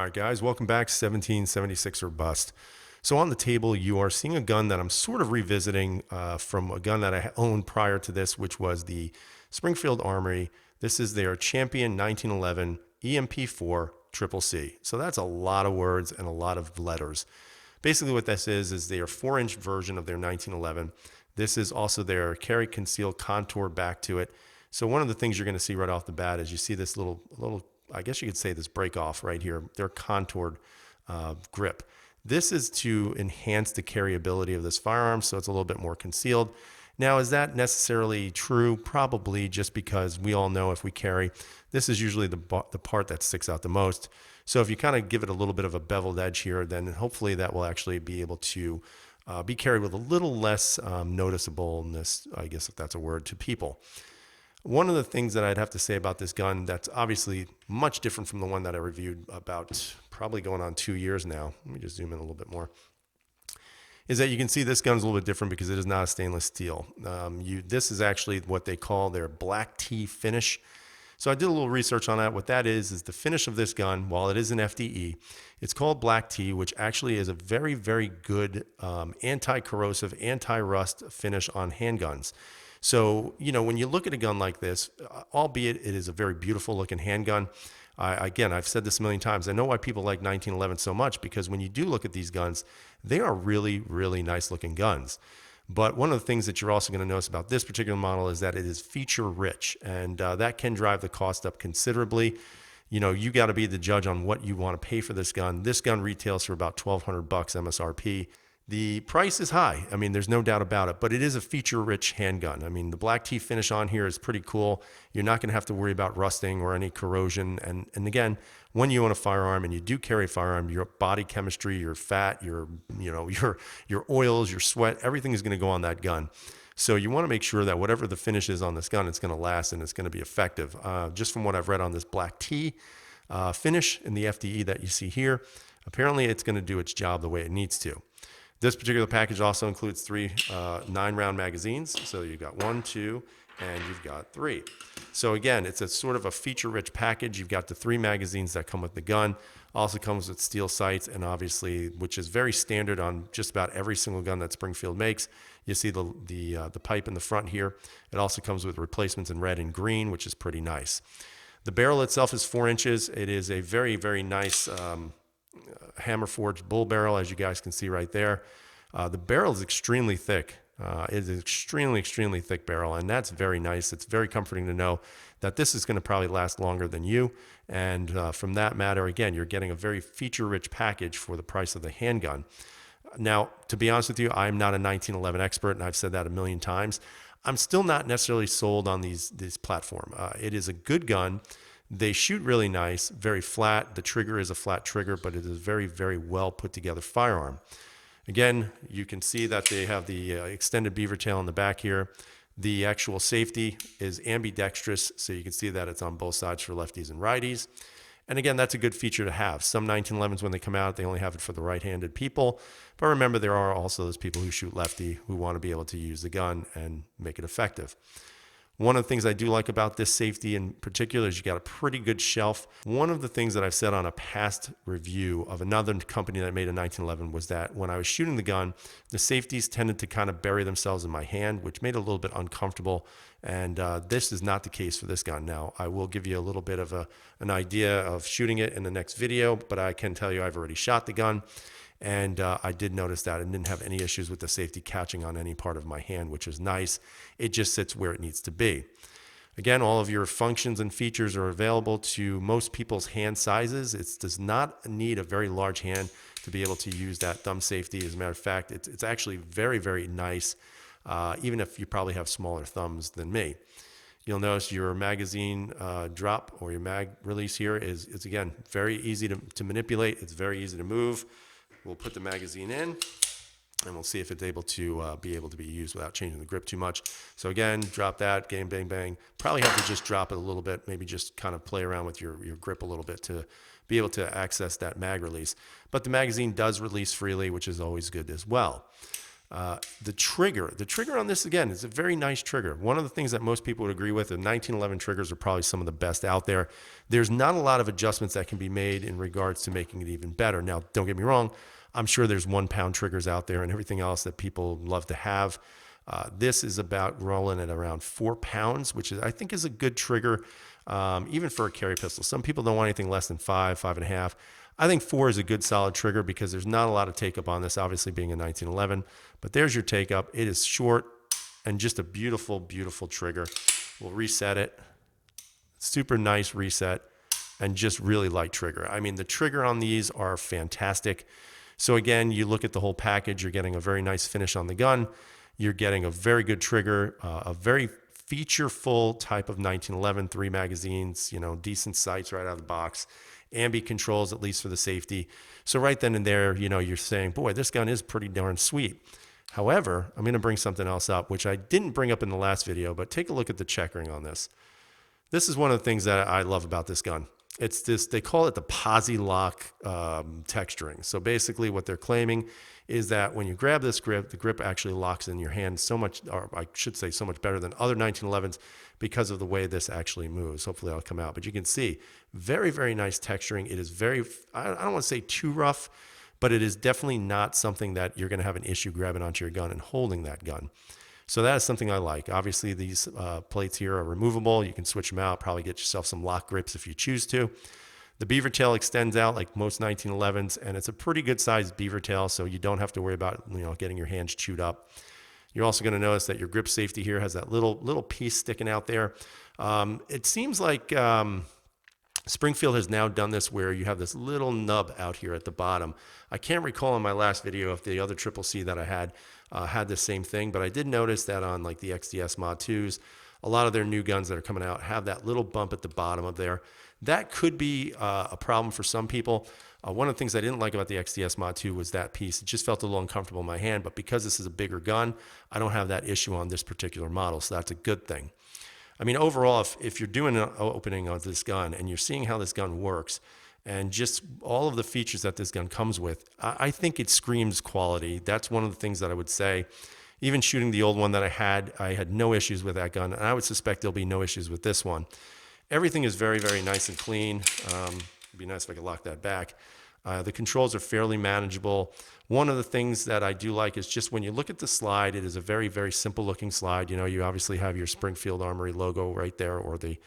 All right, guys, welcome back. 1776 or bust. So on the table, you are seeing a gun that I'm sort of revisiting from a gun that I owned prior to this, which was the Springfield Armory. This is their Champion 1911 EMP4 Triple C. So that's a lot of words and a lot of letters. Basically what this is their 4-inch version of their 1911. This is also their carry conceal contour back to it. So one of the things you're going to see right off the bat is you see this little, I guess you could say this break off right here, their contoured grip. This is to enhance the carryability of this firearm, so it's a little bit more concealed. Now, is that necessarily true? Probably, just because we all know if we carry, this is usually the part that sticks out the most. So if you kind of give it a little bit of a beveled edge here, then hopefully that will actually be able to be carried with a little less noticeableness, I guess if that's a word, to people. One of the things that I'd have to say about this gun that's obviously much different from the one that I reviewed about probably going on 2 years now, let me just zoom in a little bit more, is that you can see this gun's a little bit different because it is not a stainless steel. This is actually what they call their black tea finish. So I did a little research on that. What that is the finish of this gun, while it is an FDE, it's called black tea, which actually is a very, very good anti-corrosive, anti-rust finish on handguns. So, you know, when you look at a gun like this, albeit it is a very beautiful looking handgun, again, I've said this a million times. I know why people like 1911 so much, because when you do look at these guns, they are really, really nice looking guns. But one of the things that you're also going to notice about this particular model is that it is feature rich, and that can drive the cost up considerably. You know, you got to be the judge on what you want to pay for this gun. This gun retails for about $1,200 MSRP. The price is high. I mean, there's no doubt about it, but it is a feature-rich handgun. I mean, the black tea finish on here is pretty cool. You're not going to have to worry about rusting or any corrosion. And again, when you own a firearm and you do carry a firearm, your body chemistry, your fat, your oils, your sweat, everything is going to go on that gun. So you want to make sure that whatever the finish is on this gun, it's going to last and it's going to be effective. Just from what I've read on this black tea finish in the FDE that you see here, apparently it's going to do its job the way it needs to. This particular package also includes 3 9-round magazines. So you've got 1, 2, and you've got 3. So again, it's a sort of a feature-rich package. You've got the 3 magazines that come with the gun. Also comes with steel sights, and obviously, which is very standard on just about every single gun that Springfield makes. You see the pipe in the front here. It also comes with replacements in red and green, which is pretty nice. The barrel itself is 4 inches. It is a very, very nice hammer forged bull barrel, as you guys can see right there. The barrel is extremely thick. It is an extremely, extremely thick barrel, and that's very nice. It's very comforting to know that this is going to probably last longer than you. And from that matter, again, you're getting a very feature-rich package for the price of the handgun. Now, to be honest with you, I'm not a 1911 expert, and I've said that a million times. I'm still not necessarily sold on this platform. It is a good gun. They shoot really nice, very flat. The trigger is a flat trigger, but it is a very, very well put together firearm. Again, you can see that they have the extended beaver tail in the back here. The actual safety is ambidextrous, so you can see that it's on both sides for lefties and righties. And again, that's a good feature to have. Some 1911s, when they come out, they only have it for the right-handed people. But remember, there are also those people who shoot lefty who want to be able to use the gun and make it effective. One of the things I do like about this safety in particular is you got a pretty good shelf. One of the things that I've said on a past review of another company that made a 1911 was that when I was shooting the gun, the safeties tended to kind of bury themselves in my hand, which made it a little bit uncomfortable. And this is not the case for this gun. Now, I will give you a little bit of an idea of shooting it in the next video, but I can tell you I've already shot the gun. And I did notice that I didn't have any issues with the safety catching on any part of my hand, which is nice. It just sits where it needs to be. Again, all of your functions and features are available to most people's hand sizes. It does not need a very large hand to be able to use that thumb safety. As a matter of fact, it's actually very, very nice, even if you probably have smaller thumbs than me. You'll notice your magazine drop or your mag release here is again, very easy to manipulate. It's very easy to move. We'll put the magazine in, and we'll see if it's able to be used without changing the grip too much. So again, drop that, bang, bang, bang. Probably have to just drop it a little bit, maybe just kind of play around with your grip a little bit to be able to access that mag release. But the magazine does release freely, which is always good as well. The trigger on this, again, is a very nice trigger. One of the things that most people would agree with, the 1911 triggers are probably some of the best out there. There's not a lot of adjustments that can be made in regards to making it even better. Now, don't get me wrong, I'm sure there's 1 pound triggers out there and everything else that people love to have. This is about rolling at around 4 pounds, which is, I think, is a good trigger, even for a carry pistol. Some people don't want anything less than 5, 5.5. I think 4 is a good solid trigger because there's not a lot of take up on this, obviously being a 1911, but there's your take up. It is short and just a beautiful, beautiful trigger. We'll reset it. Super nice reset and just really light trigger. I mean, the trigger on these are fantastic. So again, you look at the whole package, you're getting a very nice finish on the gun. You're getting a very good trigger, a very feature-full type of 1911, 3 magazines, decent sights right out of the box. Ambi controls, at least for the safety. So right then and there, you're saying, boy, this gun is pretty darn sweet. However, I'm going to bring something else up, which I didn't bring up in the last video, but take a look at the checkering on this. This is one of the things that I love about this gun. It's this, they call it the posi lock texturing. So basically what they're claiming is that when you grab this grip, the grip actually locks in your hand so much, or I should say so much better than other 1911s because of the way this actually moves. Hopefully that'll come out. But you can see very, very nice texturing. It is very, I don't want to say too rough, but it is definitely not something that you're going to have an issue grabbing onto your gun and holding that gun. So that is something I like. Obviously, these plates here are removable. You can switch them out, probably get yourself some lock grips if you choose to. The beaver tail extends out like most 1911s, and it's a pretty good sized beaver tail, so you don't have to worry about getting your hands chewed up. You're also going to notice that your grip safety here has that little piece sticking out there. It seems like Springfield has now done this where you have this little nub out here at the bottom. I can't recall in my last video if the other CCC that I had the same thing, but I did notice that on like the XDS Mod 2s, a lot of their new guns that are coming out have that little bump at the bottom of there. That could be a problem for some people. One of the things I didn't like about the XDS Mod 2 was that piece. It just felt a little uncomfortable in my hand, but because this is a bigger gun, I don't have that issue on this particular model, so that's a good thing. I mean, overall, if you're doing an opening of this gun and you're seeing how this gun works and just all of the features that this gun comes with, I think it screams quality. That's one of the things that I would say. Even shooting the old one that I had no issues with that gun, and I would suspect there'll be no issues with this one. Everything is very, very nice and clean. It'd be nice if I could lock that back. The controls are fairly manageable. One of the things that I do like is just when you look at the slide, it is a very, very simple looking slide. You obviously have your Springfield Armory logo right there, or the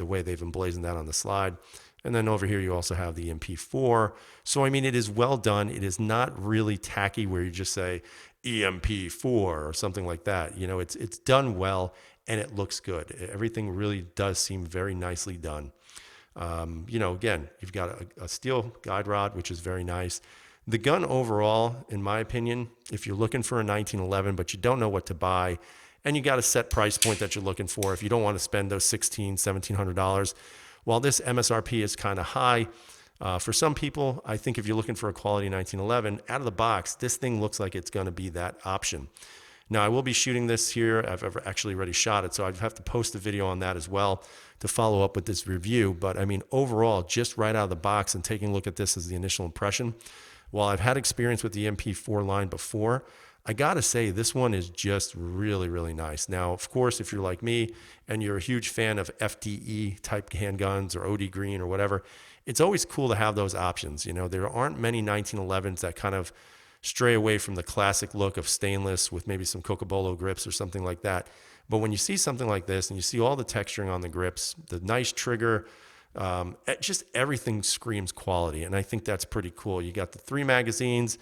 way they've emblazoned that on the slide. And then over here, you also have the EMP4. So, I mean, it is well done. It is not really tacky where you just say EMP4 or something like that. It's done well and it looks good. Everything really does seem very nicely done. Again, you've got a steel guide rod, which is very nice. The gun overall, in my opinion, if you're looking for a 1911, but you don't know what to buy, and you got a set price point that you're looking for, if you don't want to spend those $1,600, $1,700, while this MSRP is kind of high, for some people, I think if you're looking for a quality 1911, out of the box, this thing looks like it's going to be that option. Now, I will be shooting this here. I've actually already shot it, so I'd have to post a video on that as well to follow up with this review. But I mean, overall, just right out of the box and taking a look at this as the initial impression, while I've had experience with the MP4 line before, I got to say this one is just really, really nice. Now, of course, if you're like me and you're a huge fan of FDE type handguns or OD Green or whatever, it's always cool to have those options. There aren't many 1911s that kind of stray away from the classic look of stainless with maybe some Cocobolo grips or something like that. But when you see something like this and you see all the texturing on the grips, the nice trigger, just everything screams quality. And I think that's pretty cool. You got the 3 magazines.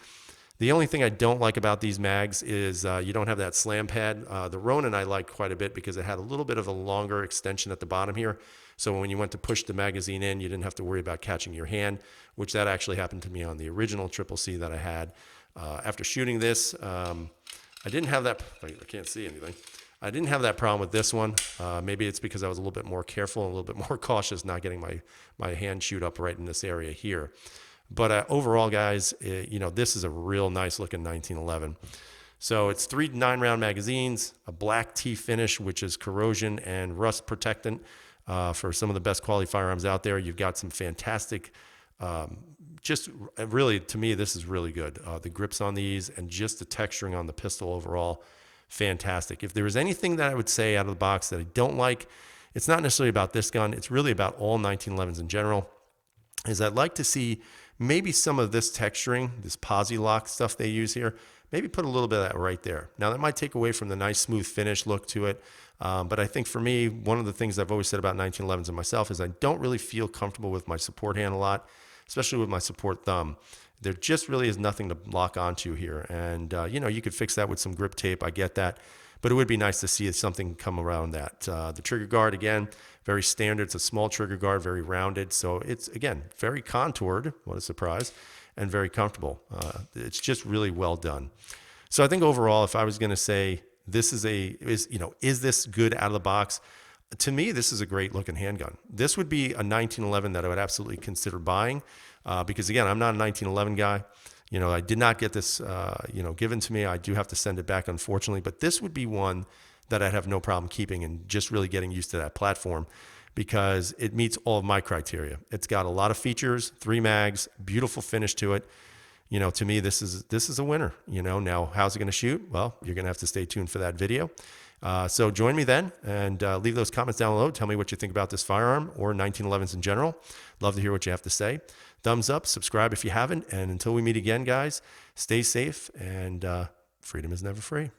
The only thing I don't like about these mags is you don't have that slam pad. The Ronin I liked quite a bit because it had a little bit of a longer extension at the bottom here. So when you went to push the magazine in, you didn't have to worry about catching your hand, which that actually happened to me on the original CCC that I had. After shooting this, I didn't have that. I can't see anything. I didn't have that problem with this one. Maybe it's because I was a little bit more careful and a little bit more cautious, not getting my hand chewed up right in this area here. But overall, guys, this is a real nice looking 1911. So it's 3 9-round magazines, a black T finish, which is corrosion and rust protectant for some of the best quality firearms out there. You've got some fantastic just really, to me, this is really good. The grips on these and just the texturing on the pistol overall, fantastic. If there was anything that I would say out of the box that I don't like, it's not necessarily about this gun. It's really about all 1911s in general, is I'd like to see maybe some of this texturing, this posi lock stuff they use here, maybe put a little bit of that right there. Now that might take away from the nice smooth finish look to it. But I think for me, one of the things I've always said about 1911s and myself is I don't really feel comfortable with my support hand a lot, especially with my support thumb. There just really is nothing to lock onto here. And, you could fix that with some grip tape. I get that. But it would be nice to see something come around that. The trigger guard, again, very standard. It's a small trigger guard, very rounded. So it's, again, very contoured. What a surprise. And very comfortable. It's just really well done. So I think overall, if I was going to say this is this good out of the box? To me, this is a great looking handgun. This would be a 1911 that I would absolutely consider buying because, again, I'm not a 1911 guy. I did not get this, given to me. I do have to send it back, unfortunately. But this would be one that I'd have no problem keeping and just really getting used to that platform because it meets all of my criteria. It's got a lot of features, 3 mags, beautiful finish to it. To me, this is a winner. Now how's it going to shoot? Well, you're going to have to stay tuned for that video. So join me then and leave those comments down below. Tell me what you think about this firearm or 1911s in general. Love to hear what you have to say. Thumbs up, subscribe if you haven't. And until we meet again, guys, stay safe and freedom is never free.